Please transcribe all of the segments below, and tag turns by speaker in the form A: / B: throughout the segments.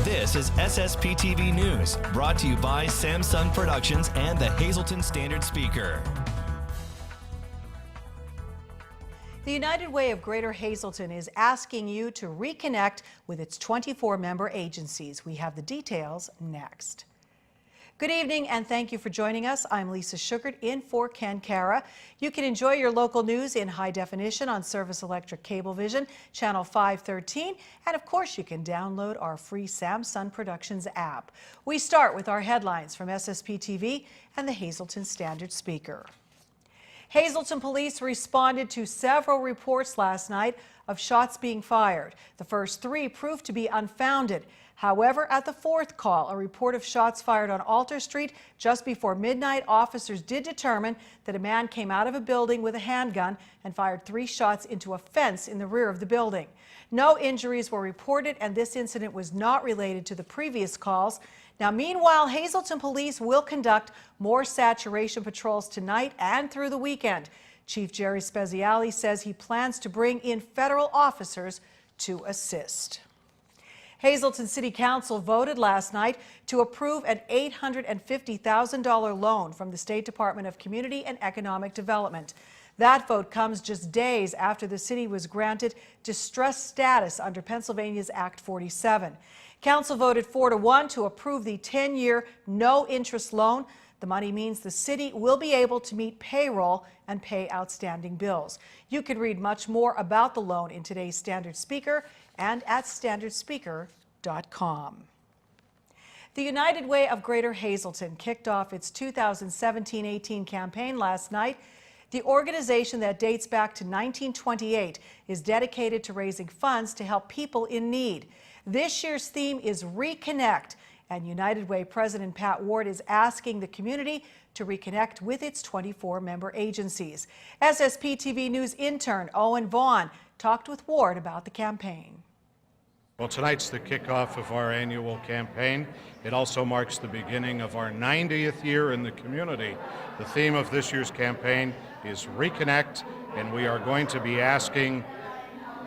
A: This is SSPTV News, brought to you by Samsung Productions and the Hazleton Standard Speaker.
B: The United Way of Greater Hazleton is asking you to reconnect with its 24 member agencies. We have the details next. Good evening and thank you for joining us. I'm Lisa Sugart in for Ken Cara. You can enjoy your local news in high definition on Service Electric Cablevision, channel 513, and of course you can download our free Samsung Productions app. We start with our headlines from SSPTV and the Hazleton Standard Speaker. Hazleton police responded to several reports last night of shots being fired. The first three proved to be unfounded. However, at the fourth call, a report of shots fired on Alter Street just before midnight, officers did determine that a man came out of a building with a handgun and fired 3 shots into a fence in the rear of the building. No injuries were reported, and this incident was not related to the previous calls. Now, meanwhile, Hazleton police will conduct more saturation patrols tonight and through the weekend. Chief Jerry Speziale says he plans to bring in federal officers to assist. Hazleton City Council voted last night to approve an $850,000 loan from the State Department of Community and Economic Development. That vote comes just days after the city was granted distress status under Pennsylvania's Act 47. Council voted 4-1 to approve the 10-year no-interest loan. The money means the city will be able to meet payroll and pay outstanding bills. You can read much more about the loan in today's Standard Speaker and at standardspeaker.com. The United Way of Greater Hazleton kicked off its 2017-18 campaign last night. The organization that dates back to 1928 is dedicated to raising funds to help people in need. This year's theme is Reconnect, and United Way President Pat Ward is asking the community to reconnect with its 24 member agencies. SSPTV News intern Owen Vaughn talked with Ward about the campaign.
C: Well, tonight's the kickoff of our annual campaign. It also marks the beginning of our 90th year in the community. The theme of this year's campaign is Reconnect, and we are going to be asking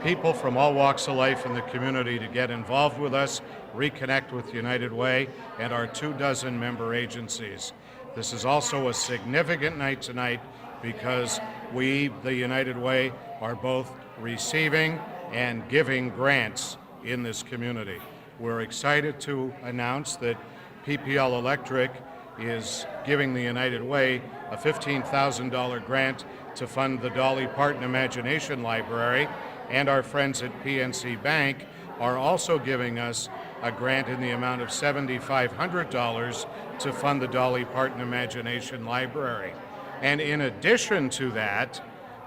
C: people from all walks of life in the community to get involved with us, reconnect with United Way and our 24 member agencies. This is also a significant night tonight because we, the United Way, are both receiving and giving grants in this community. We're excited to announce that PPL Electric is giving the United Way a $15,000 grant to fund the Dolly Parton Imagination Library, and our friends at PNC Bank are also giving us a grant in the amount of $7,500 to fund the Dolly Parton Imagination Library. And in addition to that,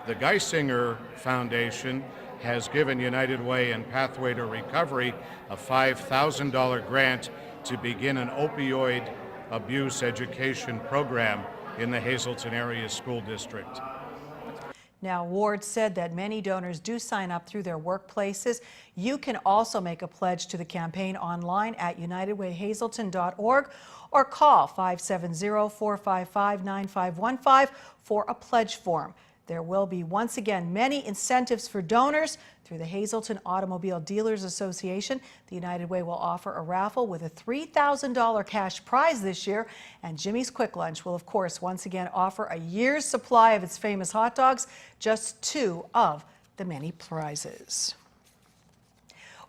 C: the Geisinger Foundation has given United Way and Pathway to Recovery a $5,000 grant to begin an opioid abuse education program in the Hazleton Area School District.
B: Now, Ward said that many donors do sign up through their workplaces. You can also make a pledge to the campaign online at unitedwayhazelton.org or call 570-455-9515 for a pledge form. There will be, once again, many incentives for donors. Through the Hazleton Automobile Dealers Association, the United Way will offer a raffle with a $3,000 cash prize this year. And Jimmy's Quick Lunch will, of course, once again offer a year's supply of its famous hot dogs, just 2 of the many prizes.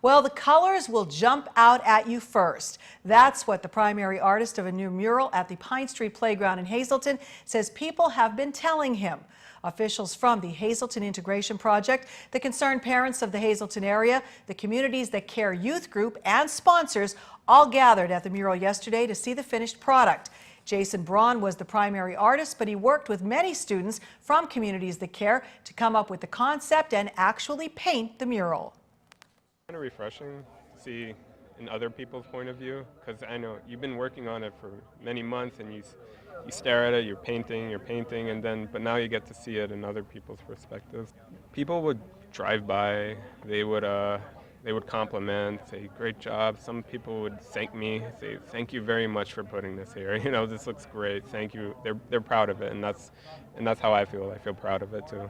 B: Well, the colors will jump out at you first. That's what the primary artist of a new mural at the Pine Street Playground in Hazleton says people have been telling him. Officials from the Hazleton Integration Project, the concerned parents of the Hazleton area, the Communities That Care youth group, and sponsors all gathered at the mural yesterday to see the finished product. Jason Braun was the primary artist, but he worked with many students from Communities That Care to come up with the concept and actually paint the mural.
D: Kind of refreshing to see in other people's point of view, because I know you've been working on it for many months and you stare at it, you're painting, but now you get to see it in other people's perspectives. People would drive by, they would compliment, say, great job. Some people would thank me, say, thank you very much for putting this here. You know, this looks great, thank you. They're proud of it, and that's how I feel. I feel proud of it too.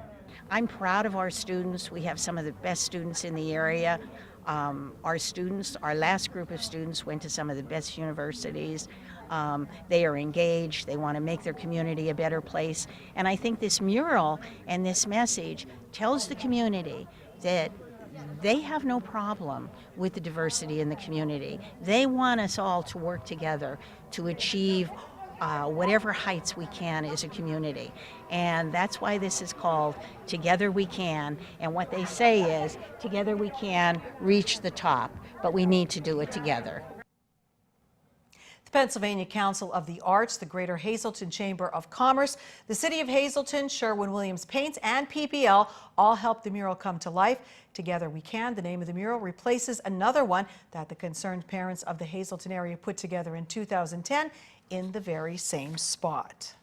E: I'm proud of our students. We have some of the best students in the area. Our students, our last group of students went to some of the best universities. They are engaged, they want to make their community a better place. And I think this mural and this message tells the community that they have no problem with the diversity in the community. They want us all to work together to achieve whatever heights we can as a community. And that's why this is called Together We Can. And what they say is, together we can reach the top, but we need to do it together.
B: The Pennsylvania Council of the Arts, the Greater Hazleton Chamber of Commerce, the City of Hazleton, Sherwin-Williams Paints, and PPL all helped the mural come to life. Together We Can, the name of the mural, replaces another one that the concerned parents of the Hazleton area put together in 2010 in the very same spot.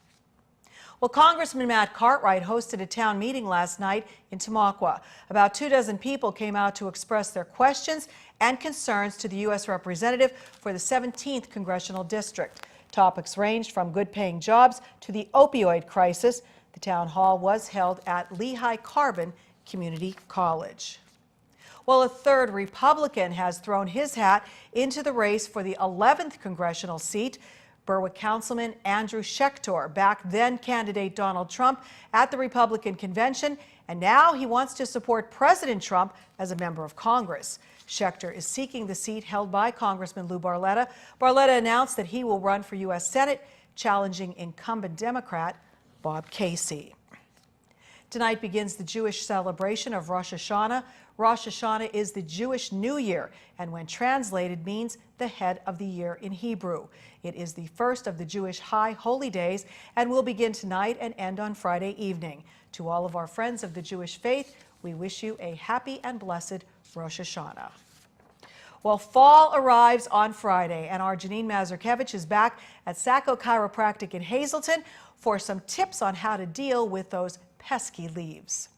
B: Well, Congressman Matt Cartwright hosted a town meeting last night in Tamaqua. About 24 people came out to express their questions and concerns to the U.S. representative for the 17th Congressional District. Topics ranged from good-paying jobs to the opioid crisis. The town hall was held at Lehigh Carbon Community College. Well, a third Republican has thrown his hat into the race for the 11th congressional seat. Berwick Councilman Andrew Schechter backed then candidate Donald Trump at the Republican convention, and now he wants to support President Trump as a member of Congress. Schechter is seeking the seat held by Congressman Lou Barletta. Barletta announced that he will run for U.S. Senate, challenging incumbent Democrat Bob Casey. Tonight begins the Jewish celebration of Rosh Hashanah. Rosh Hashanah is the Jewish New Year, and when translated means the head of the year in Hebrew. It is the first of the Jewish high holy days and will begin tonight and end on Friday evening. To all of our friends of the Jewish faith, we wish you a happy and blessed Rosh Hashanah. Well, fall arrives on Friday, and our Janine Mazurkevich is back at Sacco Chiropractic in Hazleton for some tips on how to deal with those pesky leaves.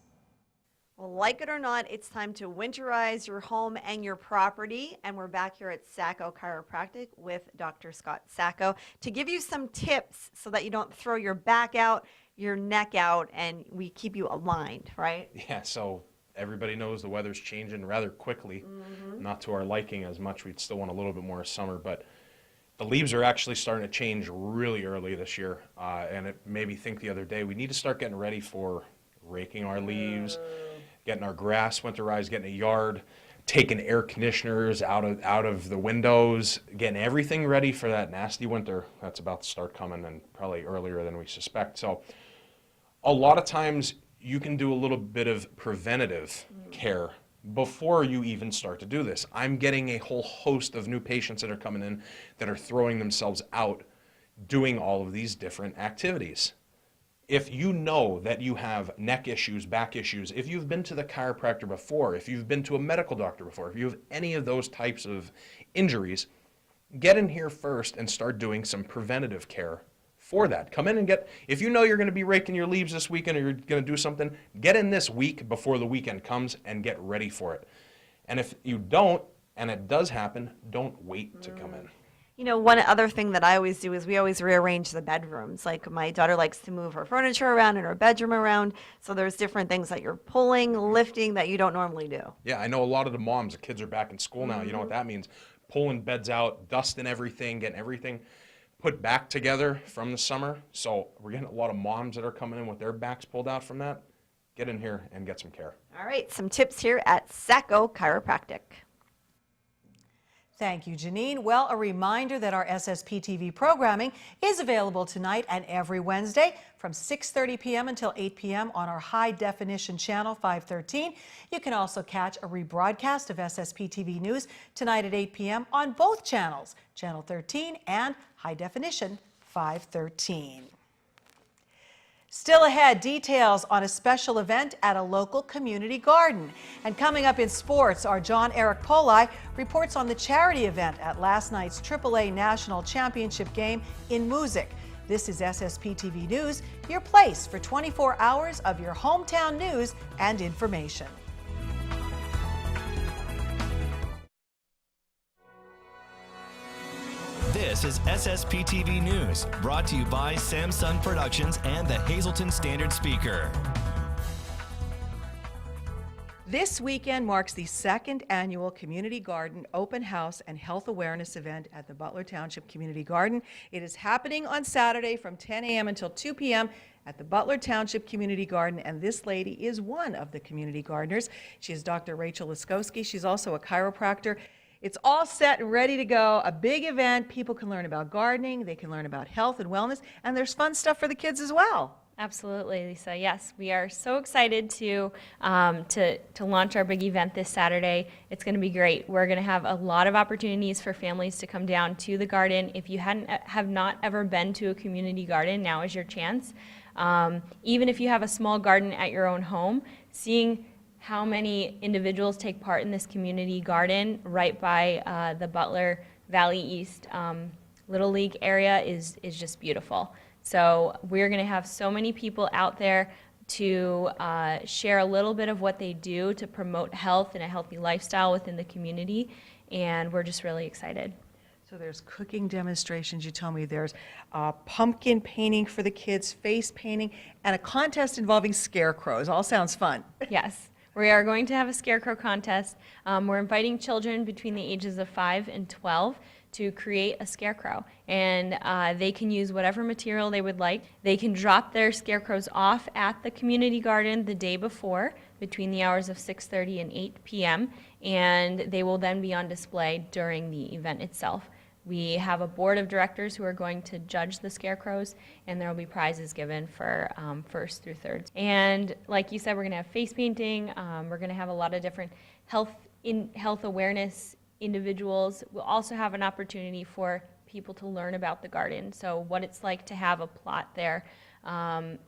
F: Well, like it or not, it's time to winterize your home and your property. And we're back here at Sacco Chiropractic with Dr. Scott Sacco to give you some tips so that you don't throw your back out, your neck out, and we keep you aligned, right?
G: Yeah, so everybody knows the weather's changing rather quickly. Not to our liking as much. We'd still want a little bit more summer, but the leaves are actually starting to change really early this year. And it made me think the other day, we need to start getting ready for raking our leaves, getting our grass winterized, getting a yard, taking air conditioners out of the windows, getting everything ready for that nasty winter that's about to start coming, and probably earlier than we suspect. So a lot of times you can do a little bit of preventative care before you even start to do this. I'm getting a whole host of new patients that are coming in that are throwing themselves out doing all of these different activities. If you know that you have neck issues, back issues, if you've been to the chiropractor before, if you've been to a medical doctor before, if you have any of those types of injuries, get in here first and start doing some preventative care for that. Come in and if you know you're going to be raking your leaves this weekend or you're going to do something, get in this week before the weekend comes and get ready for it. And if you don't, and it does happen, don't wait to come in.
F: You know, one other thing that I always do is we always rearrange the bedrooms. Like my daughter likes to move her furniture around and her bedroom around. So there's different things that you're pulling, lifting that you don't normally do.
G: Yeah, I know a lot of the moms, the kids are back in school now. You know what that means. Pulling beds out, dusting everything, getting everything put back together from the summer. So we're getting a lot of moms that are coming in with their backs pulled out from that. Get in here and get some care.
F: All right, some tips here at Sacco Chiropractic.
B: Thank you, Janine. Well, a reminder that our SSPTV programming is available tonight and every Wednesday from 6:30 p.m. until 8 p.m. on our high-definition channel 513. You can also catch a rebroadcast of SSPTV News tonight at 8 p.m. on both channels, Channel 13 and High Definition 513. Still ahead, details on a special event at a local community garden. And coming up in sports, our John Eric Poli reports on the charity event at last night's AAA National Championship game in Moosic. This is SSPTV News, your place for 24 hours of your hometown news and information.
A: This is SSPTV News, brought to you by Samsung Productions and the Hazleton Standard Speaker.
B: This weekend marks the second annual Community Garden Open House and Health Awareness event at the Butler Township Community Garden. It is happening on Saturday from 10 a.m. until 2 p.m. at the Butler Township Community Garden, and this lady is one of the community gardeners. She is Dr. Rachel Laskowski. She's also a chiropractor. It's all set and ready to go. A big event. People can learn about gardening, they can learn about health and wellness, and there's fun stuff for the kids as well.
H: Absolutely, Lisa. Yes, we are so excited to launch our big event this Saturday. It's going to be great. We're going to have a lot of opportunities for families to come down to the garden. If you have not ever been to a community garden, now is your chance. Even if you have a small garden at your own home, seeing how many individuals take part in this community garden right by the Butler Valley East Little League area is just beautiful. So we're going to have so many people out there to share a little bit of what they do to promote health and a healthy lifestyle within the community, and we're just really excited.
B: So there's cooking demonstrations, you told me there's pumpkin painting for the kids, face painting, and a contest involving scarecrows. All sounds fun.
H: Yes, we are going to have a scarecrow contest. We're inviting children between the ages of 5 and 12 to create a scarecrow, and they can use whatever material they would like. They can drop their scarecrows off at the community garden the day before between the hours of 6:30 and 8 p.m. and they will then be on display during the event itself. We have a board of directors who are going to judge the scarecrows, and there will be prizes given for first through thirds. And like you said, we're going to have face painting. We're going to have a lot of different health awareness individuals. We'll also have an opportunity for people to learn about the garden, so what it's like to have a plot there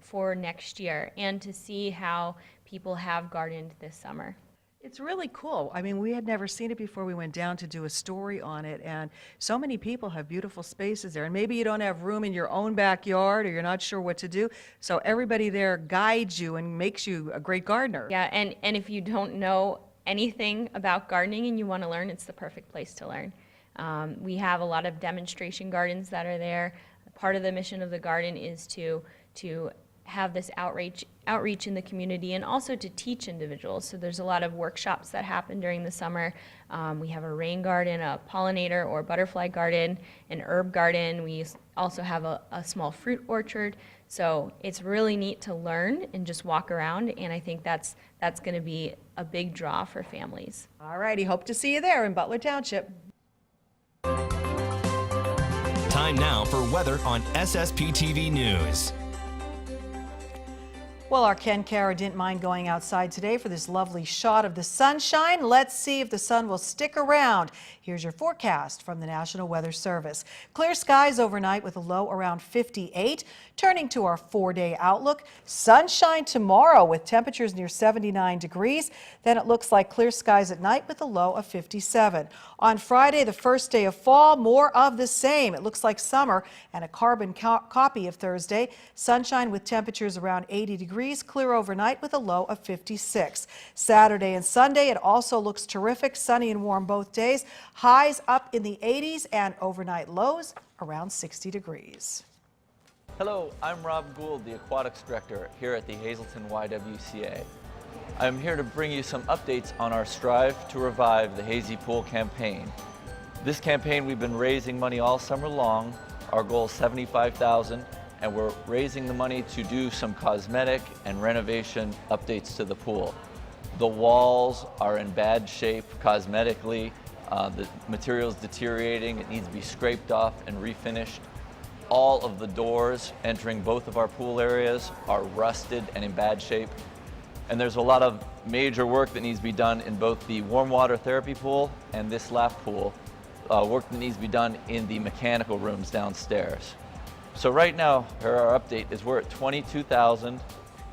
H: for next year, and to see how people have gardened this summer.
B: It's really cool. I mean, we had never seen it before. We went down to do a story on it, and so many people have beautiful spaces there. And maybe you don't have room in your own backyard, or you're not sure what to do, so everybody there guides you and makes you a great gardener.
H: Yeah, and if you don't know anything about gardening and you want to learn, it's the perfect place to learn. We have a lot of demonstration gardens that are there. Part of the mission of the garden is to have this outreach in the community, and also to teach individuals. So there's a lot of workshops that happen during the summer. We have a rain garden, a pollinator or butterfly garden, an herb garden. We also have a small fruit orchard. So it's really neat to learn and just walk around, and I think that's going to be a big draw for families.
B: All righty, hope to see you there in Butler Township.
A: Time now for weather on SSPTV News.
B: Well, our Ken Kara didn't mind going outside today for this lovely shot of the sunshine. Let's see if the sun will stick around. Here's your forecast from the National Weather Service. Clear skies overnight with a low around 58. Turning to our 4-day outlook, sunshine tomorrow with temperatures near 79 degrees. Then it looks like clear skies at night with a low of 57. On Friday, the first day of fall, more of the same. It looks like summer and a carbon copy of Thursday. Sunshine with temperatures around 80 degrees, clear overnight with a low of 56. Saturday and Sunday, it also looks terrific, sunny and warm both days. Highs up in the 80s and overnight lows around 60 degrees.
I: Hello, I'm Rob Gould, the Aquatics Director here at the Hazleton YWCA. I'm here to bring you some updates on our Strive to Revive the Hazy Pool campaign. This campaign, we've been raising money all summer long. Our goal is $75,000, and we're raising the money to do some cosmetic and renovation updates to the pool. The walls are in bad shape cosmetically. The material's deteriorating. It needs to be scraped off and refinished. All of the doors entering both of our pool areas are rusted and in bad shape. And there's a lot of major work that needs to be done in both the warm water therapy pool and this lap pool. Work that needs to be done in the mechanical rooms downstairs. So right now, our update is we're at $22,000,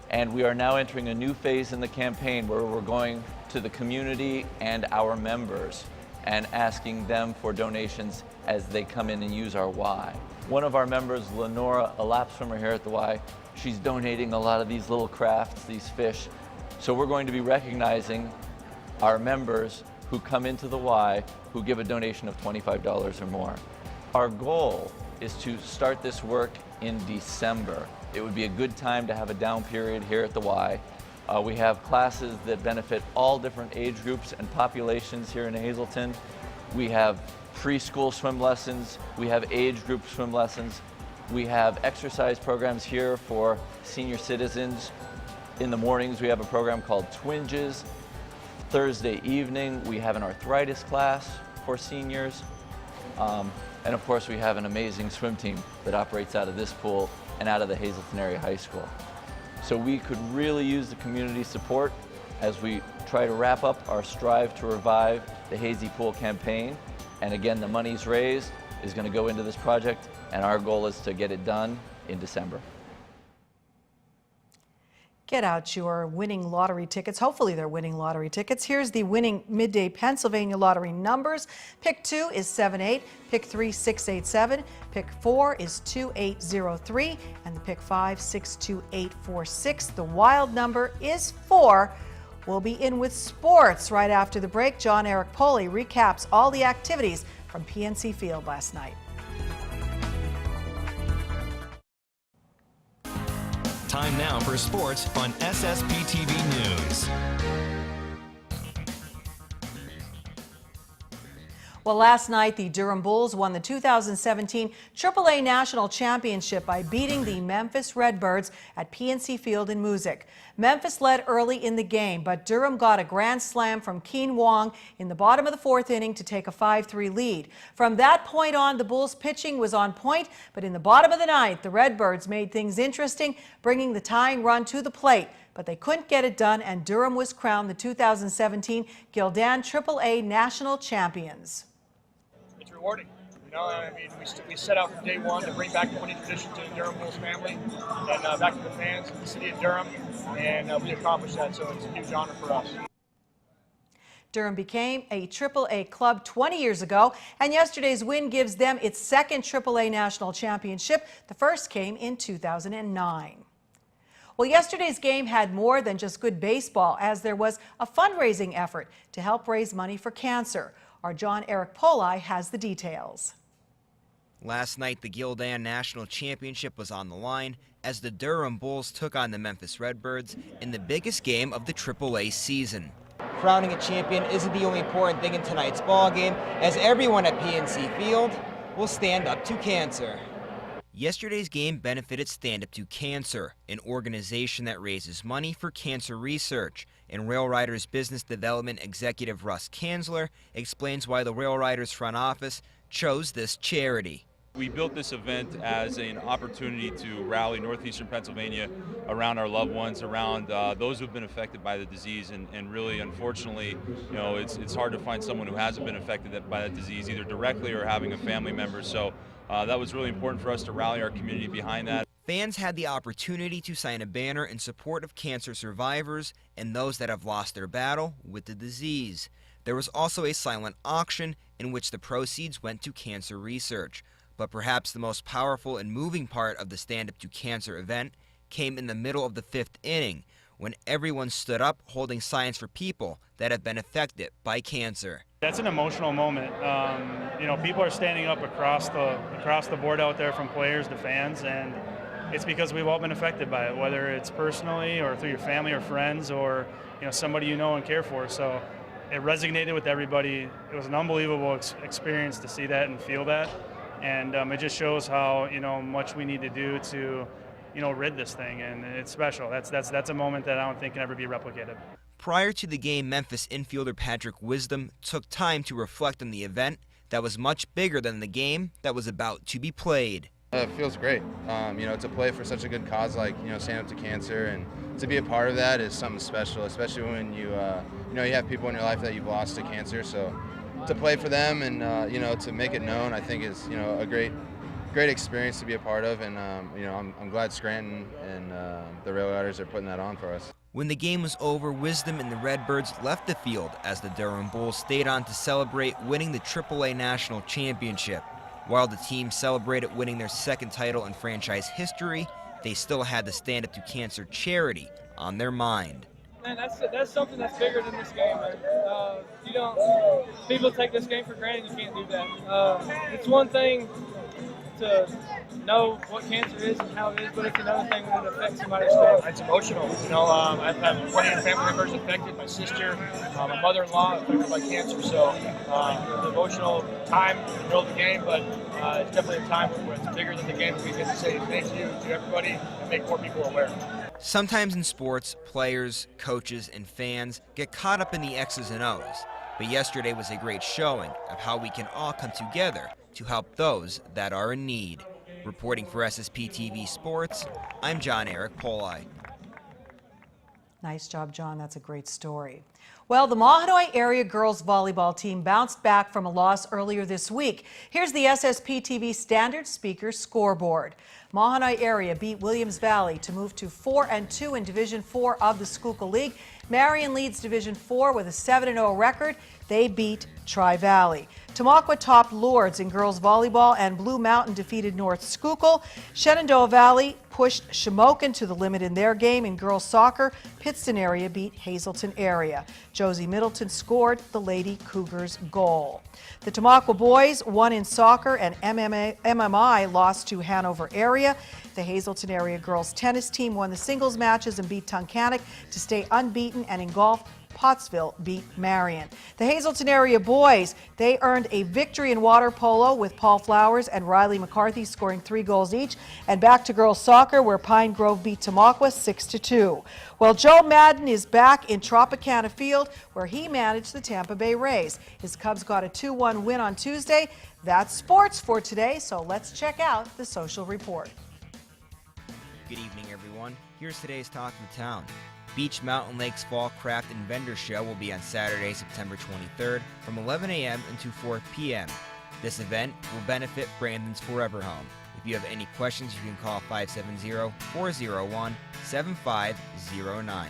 I: and we are now entering a new phase in the campaign where we're going to the community and our members and asking them for donations as they come in and use our Y. One of our members, Lenora, a lap swimmer here at the Y, she's donating a lot of these little crafts, these fish. So we're going to be recognizing our members who come into the Y who give a donation of $25 or more. Our goal is to start this work in December. It would be a good time to have a down period here at the Y. We have classes that benefit all different age groups and populations here in Hazleton. We have preschool swim lessons. We have age group swim lessons. We have exercise programs here for senior citizens. In the mornings, we have a program called Twinges. Thursday evening, we have an arthritis class for seniors. And of course, we have an amazing swim team that operates out of this pool and out of the Hazleton Area High School. So we could really use the community support as we try to wrap up our Strive to Revive the Hazy Pool campaign. And again, the monies raised is going to go into this project, and our goal is to get it done in December.
B: Get out your winning lottery tickets. Hopefully they're winning lottery tickets. Here's the winning Midday Pennsylvania lottery numbers. Pick 2 is 78, pick 3 687, pick 4 is 2803, and the pick 5 62846. The wild number is 4. We'll be in with sports right after the break. John Eric Poley recaps all the activities from PNC Field last night.
A: Time now for sports on SSPTV News.
B: Well, last night, the Durham Bulls won the 2017 AAA National Championship by beating the Memphis Redbirds at PNC Field in Moosic. Memphis led early in the game, but Durham got a grand slam from Keen Wong in the bottom of the 4th inning to take a 5-3 lead. From that point on, the Bulls' pitching was on point, but in the bottom of the 9th, the Redbirds made things interesting, bringing the tying run to the plate. But they couldn't get it done, and Durham was crowned the 2017 Gildan AAA National Champions.
J: It's rewarding. You know, I mean, we set out from day one to bring back the winning tradition to the Durham Bulls family and back to the fans of the city of Durham, and we accomplished that, so it's a huge honor for us.
B: Durham became a AAA club 20 years ago, and yesterday's win gives them its second AAA national championship. The first came in 2009. Well, yesterday's game had more than just good baseball, as there was a fundraising effort to help raise money for cancer. Our John Eric Poley has the details.
K: Last night, the Gildan National Championship was on the line as the Durham Bulls took on the Memphis Redbirds in the biggest game of the AAA season.
L: Crowning a champion isn't the only important thing in tonight's ball game, as everyone at PNC Field will stand up to cancer.
K: Yesterday's game benefited Stand Up to Cancer, an organization that raises money for cancer research. And Rail Riders Business Development Executive Russ Kanzler explains why the Rail Riders front office chose this charity.
M: We built this event as an opportunity to rally northeastern Pennsylvania around our loved ones, around those who've been affected by the disease, and really, unfortunately, you know, it's hard to find someone who hasn't been affected by that disease, either directly or having a family member. So that was really important for us to rally our community behind that.
K: Fans had the opportunity to sign a banner in support of cancer survivors and those that have lost their battle with the disease. There was also a silent auction in which the proceeds went to cancer research. But perhaps the most powerful and moving part of the Stand Up to Cancer event came in the middle of the 5th inning, when everyone stood up holding signs for people that have been affected by cancer.
N: That's an emotional moment. You know, people are standing up across the board out there, from players to fans, and it's because we've all been affected by it, whether it's personally or through your family or friends or, you know, somebody you know and care for. So it resonated with everybody. It was an unbelievable experience to see that and feel that. And it just shows how, you know, much we need to do to, you know, rid this thing, and it's special. That's a moment that I don't think can ever be replicated.
K: Prior to the game, Memphis infielder Patrick Wisdom took time to reflect on the event that was much bigger than the game that was about to be played.
O: It feels great, you know, to play for such a good cause like, you know, Stand Up to Cancer, and to be a part of that is something special, especially when you know, you have people in your life that you've lost to cancer. So to play for them and you know, to make it known, I think is, you know, a great experience to be a part of, and you know, I'm glad Scranton and the Rail Riders are putting that on for us.
K: When the game was over, Wisdom and the Redbirds left the field as the Durham Bulls stayed on to celebrate winning the AAA National Championship. While the team celebrated winning their second title in franchise history, they still had the Stand Up to Cancer charity on their mind.
J: Man, that's something that's bigger than this game. You don't. People take this game for granted. You can't do that. It's one thing to know what cancer is and how it is, but it's another thing when it affects somebody's family. It's emotional. You know, I've had plenty of family members affected. My sister, my mother-in-law affected by cancer. So it's an emotional time in the middle of the game, but it's definitely a time where it's bigger than the game. We get to say thank you to everybody and make more people aware.
K: Sometimes in sports, players, coaches, and fans get caught up in the X's and O's. But yesterday was a great showing of how we can all come together to help those that are in need. Reporting for SSPTV Sports, I'm John Eric Poli.
B: Nice job, John. That's a great story. Well, the Mahanoy area girls volleyball team bounced back from a loss earlier this week. Here's the SSPTV Standard Speaker scoreboard. Mahanoy area beat Williams Valley to move to 4-2 in Division 4 of the Schuylkill League. Marion leads Division 4 with a 7-0 record. They beat Tri-Valley. Tamaqua topped Lourdes in girls volleyball, and Blue Mountain defeated North Schuylkill. Shenandoah Valley pushed Shamokin to the limit in their game. In girls soccer, Pittston area beat Hazleton area. Josie Middleton scored the Lady Cougars goal. The Tamaqua boys won in soccer, and MMI lost to Hanover area. The Hazleton area girls tennis team won the singles matches and beat Tunkhannock to stay unbeaten, and in golf, Pottsville beat Marion. The Hazleton area boys, they earned a victory in water polo with Paul Flowers and Riley McCarthy scoring 3 goals each. And back to girls soccer, where Pine Grove beat Tamaqua 6-2. Well, Joe Madden is back in Tropicana Field, where he managed the Tampa Bay Rays. His Cubs got a 2-1 win on Tuesday. That's sports for today, so let's check out the social report.
K: Good evening, everyone. Here's today's Talk of the Town. Beach Mountain Lake's Fall Craft and Vendor Show will be on Saturday, September 23rd from 11 a.m. until 4 p.m. This event will benefit Brandon's Forever Home. If you have any questions, you can call 570-401-7509.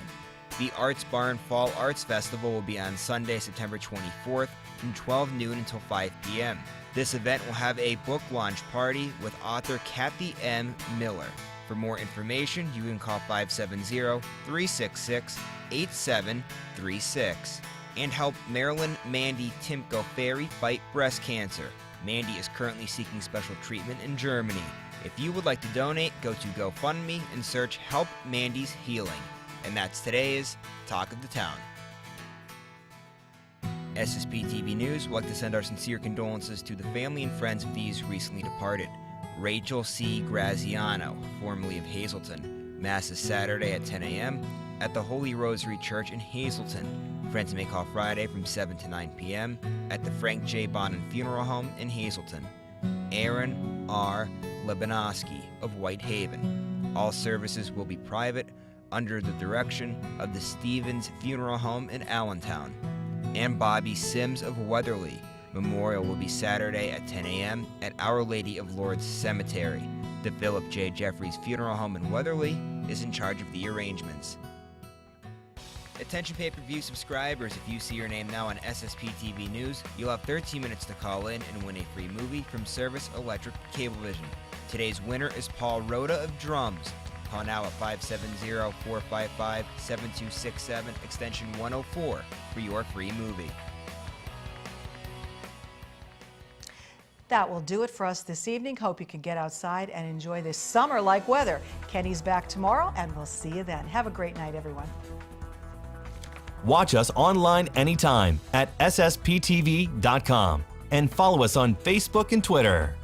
K: The Arts Barn Fall Arts Festival will be on Sunday, September 24th from 12 noon until 5 p.m. This event will have a book launch party with author Kathy M. Miller. For more information, you can call 570-366-8736 and help Marilyn Mandy Timko Ferry fight breast cancer. Mandy is currently seeking special treatment in Germany. If you would like to donate, go to GoFundMe and search Help Mandy's Healing. And that's today's Talk of the Town. SSPTV News would like to send our sincere condolences to the family and friends of these recently departed. Rachel C. Graziano, formerly of Hazleton. Mass is Saturday at 10 a.m. at the Holy Rosary Church in Hazleton. Friends may call Friday from 7 to 9 p.m. at the Frank J. Bonin Funeral Home in Hazleton. Aaron R. Lebanoski of Whitehaven. All services will be private under the direction of the Stevens Funeral Home in Allentown. And Bobby Sims of Weatherly. Memorial will be Saturday at 10 a.m. at Our Lady of Lourdes Cemetery. The Philip J. Jeffries Funeral Home in Weatherly is in charge of the arrangements. Attention pay-per-view subscribers, if you see your name now on SSPTV News, you'll have 13 minutes to call in and win a free movie from Service Electric Cablevision. Today's winner is Paul Rhoda of Drums. Call now at 570-455-7267, extension 104 for your free movie.
B: That will do it for us this evening. Hope you can get outside and enjoy this summer-like weather. Kenny's back tomorrow, and we'll see you then. Have a great night, everyone.
A: Watch us online anytime at ssptv.com and follow us on Facebook and Twitter.